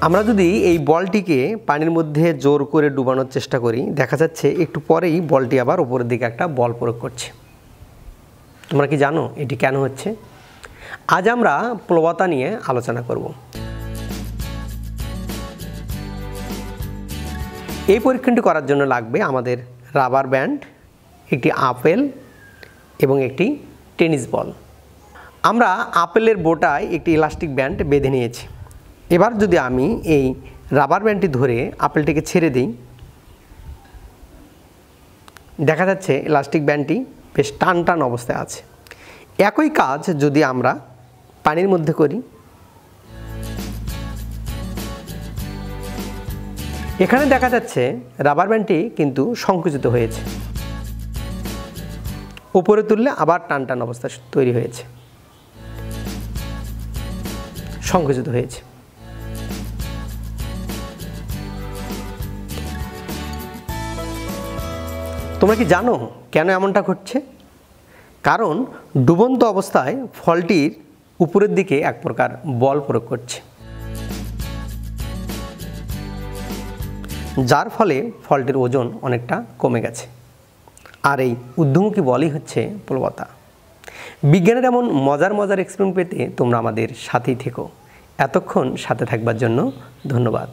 আমরা যদি এই বলটিকে পানির মধ্যে জোর করে ডুবানোর চেষ্টা করি, দেখা যাচ্ছে একটু পরেই বলটি আবার উপরের দিকে একটা বল প্রয়োগ করছে। তোমরা কি জানো এটি কেন হচ্ছে? আজ আমরা প্লবতা নিয়ে আলোচনা করব। এই পরীক্ষণটি করার জন্য লাগবে আমাদের রাবার ব্যান্ড, একটি আপেল এবং একটি টেনিস বল। আমরা আপেলের বোটায় একটি ইলাস্টিক ব্যান্ড বেঁধে নিয়েছি। এবার যদি আমি এই রাবার ব্যান্ডটি ধরে আপেলটিকে ছেড়ে দিই, দেখা যাচ্ছে ইলাস্টিক ব্যান্ডটি বেশ টান টান অবস্থায় আছে। একই কাজ যদি আমরা পানির মধ্যে করি, এখানে দেখা যাচ্ছে রাবার ব্যান্ডটি কিন্তু সংকুচিত হয়েছে, উপরে তুললে আবার টান টান অবস্থা তৈরি হয়েছে, সংকুচিত হয়েছে। তোমরা কি জানো কেন এমনটা ঘটছে? কারণ ডুবন্ত অবস্থায় ফলটির উপরের দিকে এক প্রকার বল প্রয়োগ করছে, যার ফলে ফলটির ওজন অনেকটা কমে গেছে। আর এই ঊর্ধ্বমুখী বলই হচ্ছে প্লবতা। বিজ্ঞানের এমন মজার মজার এক্সপেরিমেন্ট পেতে তোমরা আমাদের সাথেই থেকো। এতক্ষণ সাথে থাকবার জন্য ধন্যবাদ।